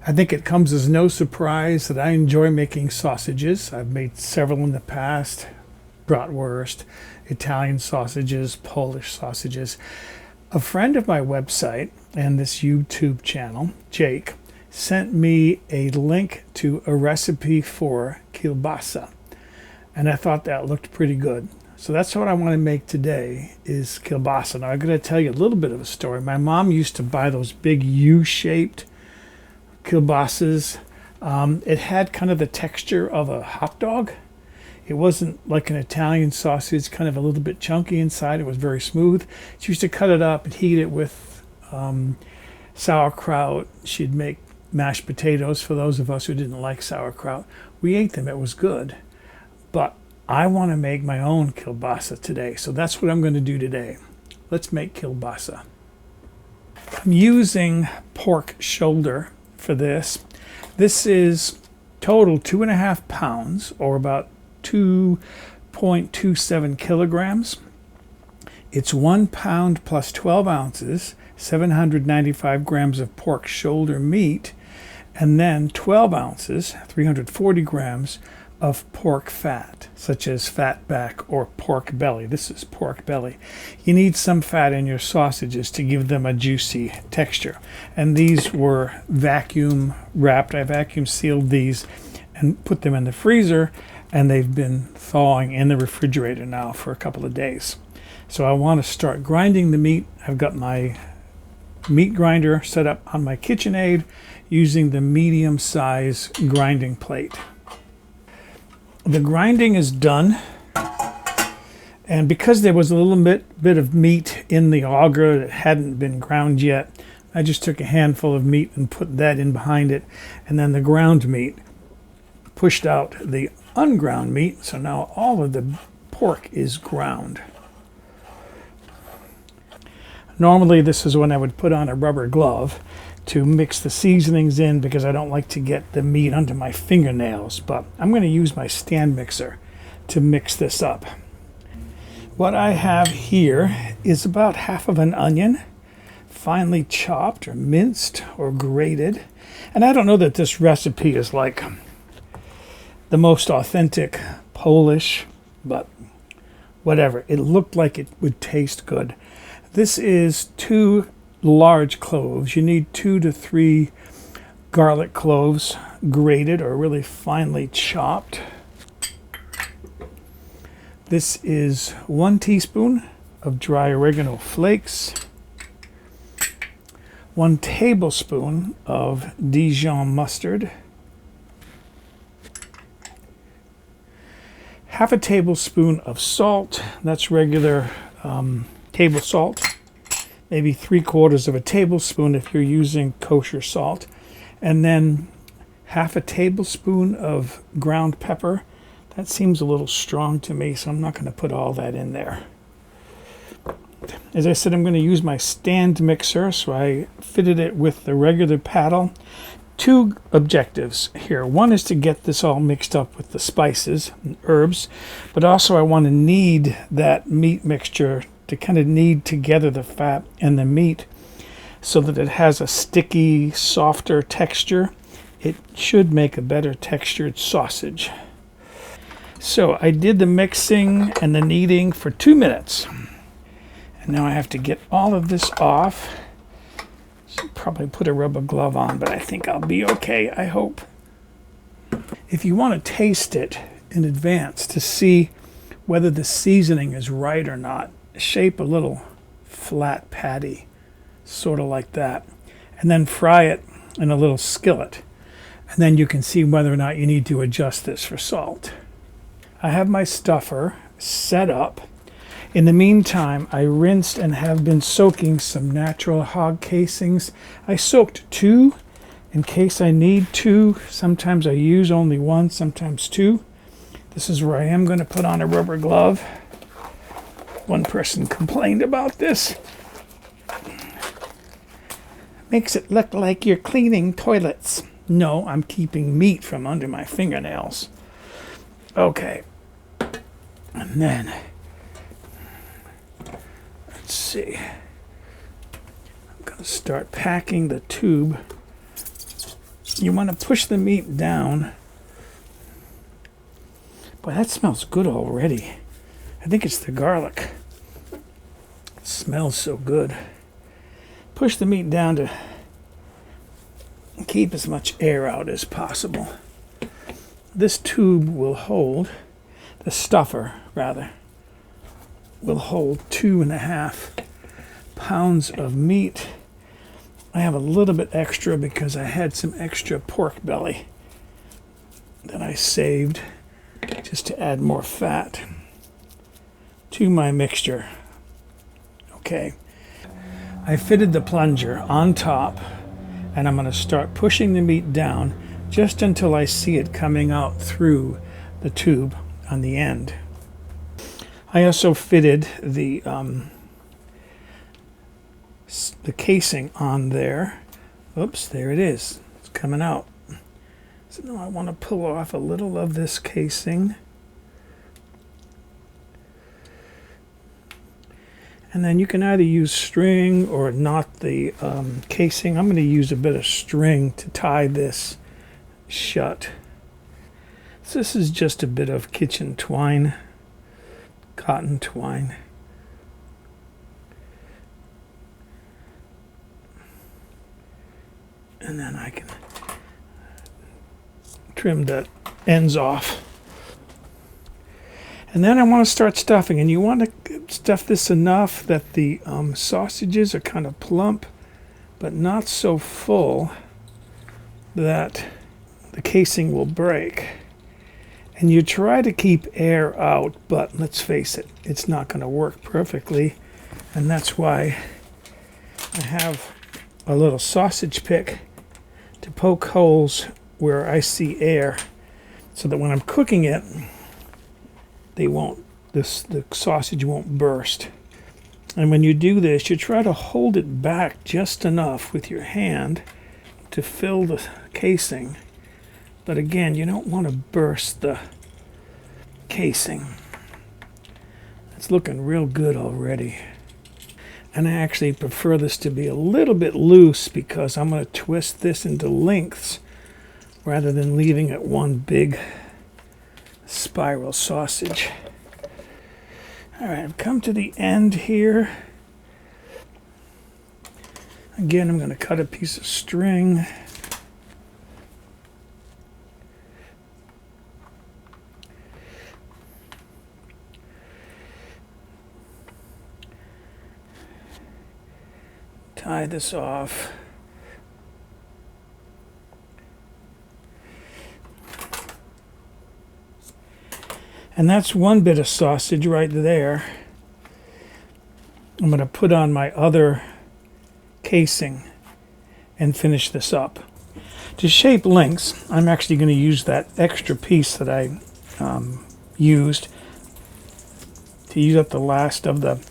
I think it comes as no surprise that I enjoy making sausages. I've made several in the past: bratwurst, Italian sausages, Polish sausages. A friend of my website and this YouTube channel, Jake, sent me a link to a recipe for kielbasa, and I thought that looked pretty good. So that's what I want to make today, is kielbasa. Now I'm going to tell you a little bit of a story. My mom used to buy those big U-shaped kielbasas. It had kind of the texture of a hot dog. It wasn't like an Italian sausage, kind of a little bit chunky inside. It was very smooth. She used to cut it up and heat it with sauerkraut. She'd make mashed potatoes for those of us who didn't like sauerkraut. We ate them. It was good. But I want to make my own kielbasa today. So that's what I'm going to do today. Let's make kielbasa. I'm using pork shoulder for this. This is total 2.5 pounds, or about 2.27 kilograms. It's 1 pound plus 12 ounces, 795 grams of pork shoulder meat, and then 12 ounces, 340 grams of pork fat, such as fat back or pork belly. This is pork belly. You need some fat in your sausages to give them a juicy texture. And these were vacuum wrapped. I vacuum sealed these and put them in the freezer, and they've been thawing in the refrigerator now for a couple of days. So I want to start grinding the meat. I've got my meat grinder set up on my KitchenAid using the medium size grinding plate. The grinding is done, and because there was a little bit of meat in the auger that hadn't been ground yet, I just took a handful of meat and put that in behind it, and then the ground meat pushed out the unground meat, so now all of the pork is ground. Normally this is when I would put on a rubber glove to mix the seasonings in, because I don't like to get the meat under my fingernails, but I'm going to use my stand mixer to mix this up. What I have here is about half of an onion, finely chopped or minced or grated. And I don't know that this recipe is like the most authentic Polish, but whatever. It looked like it would taste good. This is 2 large cloves. You need 2 to 3 garlic cloves, grated or really finely chopped. This is 1 teaspoon of dry oregano flakes, 1 tablespoon of Dijon mustard, half a tablespoon of salt. That's regular table salt. Maybe 3/4 of a tablespoon if you're using kosher salt. And then half a tablespoon of ground pepper. That seems a little strong to me, so I'm not going to put all that in there. As I said, I'm going to use my stand mixer, so I fitted it with the regular paddle. 2 objectives here. One is to get this all mixed up with the spices and herbs, but also I want to knead that meat mixture to kind of knead together the fat and the meat so that it has a sticky, softer texture. It should make a better textured sausage. So I did the mixing and the kneading for 2 minutes. And now I have to get all of this off. Should probably put a rubber glove on, but I think I'll be okay, I hope. If you want to taste it in advance to see whether the seasoning is right or not, shape a little flat patty, sort of like that, and then fry it in a little skillet, and then you can see whether or not you need to adjust this for salt. I have my stuffer set up. In the meantime, I rinsed and have been soaking some natural hog casings. I soaked 2 in case I need 2. Sometimes I use only 1, sometimes 2. This is where I am going to put on a rubber glove. One person complained about this. Makes it look like you're cleaning toilets. No, I'm keeping meat from under my fingernails. Okay. And then, let's see. I'm going to start packing the tube You want to push the meat down. Boy, that smells good already. I think it's the garlic. It smells so good. Push the meat down to keep as much air out as possible. This tube will hold, the stuffer rather, will hold 2.5 pounds of meat. I have a little bit extra because I had some extra pork belly that I saved just to add more fat to my mixture. Okay, I fitted the plunger on top, and I'm going to start pushing the meat down just until I see it coming out through the tube on the end. I also fitted the casing on there. Oops, there it is. It's coming out. So now I want to pull off a little of this casing. And then you can either use string or knot the casing. I'm going to use a bit of string to tie this shut. So this is just a bit of kitchen twine, cotton twine. And then I can trim the ends off. And then I want to start stuffing, and you want to stuff this enough that the sausages are kind of plump, but not so full that the casing will break. And you try to keep air out, but let's face it, it's not going to work perfectly. And that's why I have a little sausage pick to poke holes where I see air, so that when I'm cooking it, the sausage won't burst. And when you do this, you try to hold it back just enough with your hand to fill the casing. But again, you don't want to burst the casing. It's looking real good already. And I actually prefer this to be a little bit loose because I'm going to twist this into lengths rather than leaving it one big spiral sausage. All right, I've come to the end here. Again, I'm going to cut a piece of string. Tie this off. And that's one bit of sausage right there. I'm going to put on my other casing and finish this up. To shape lengths, I'm actually going to use that extra piece that I used to use up the last of the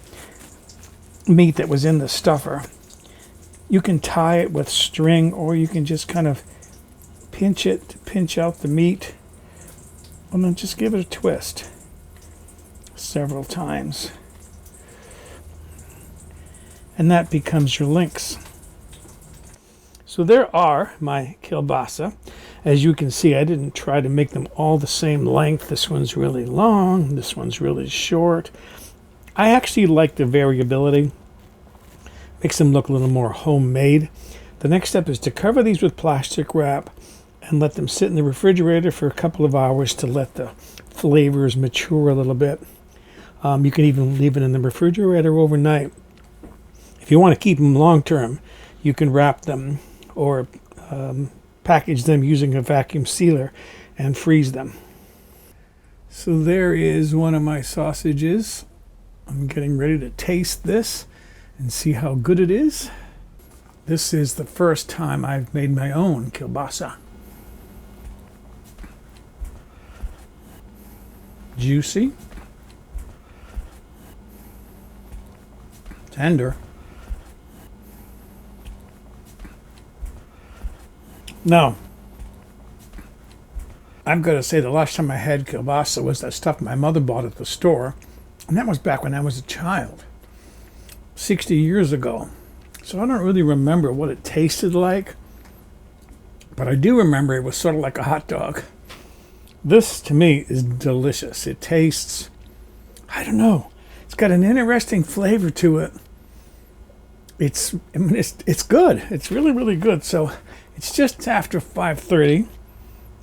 meat that was in the stuffer. You can tie it with string, or you can just kind of pinch it to pinch out the meat. And then just give it a twist several times. And that becomes your links. So there are my kielbasa. As you can see, I didn't try to make them all the same length. This one's really long, this one's really short. I actually like the variability. Makes them look a little more homemade. The next step is to cover these with plastic wrap and let them sit in the refrigerator for a couple of hours to let the flavors mature a little bit. You can even leave it in the refrigerator overnight. If you want to keep them long term, you can wrap them or package them using a vacuum sealer and freeze them. So there is one of my sausages. I'm getting ready to taste this and see how good it is. This is the first time I've made my own kielbasa. Juicy, tender. Now, I've got to say the last time I had kielbasa was that stuff my mother bought at the store, and that was back when I was a child, 60 years ago. So I don't really remember what it tasted like, But I do remember it was sort of like a hot dog. This, to me, is delicious. It tastes, I don't know, it's got an interesting flavor to it. It's good. It's really, really good. So it's just after 5:30.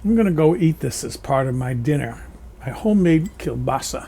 I'm going to go eat this as part of my dinner. My homemade kielbasa.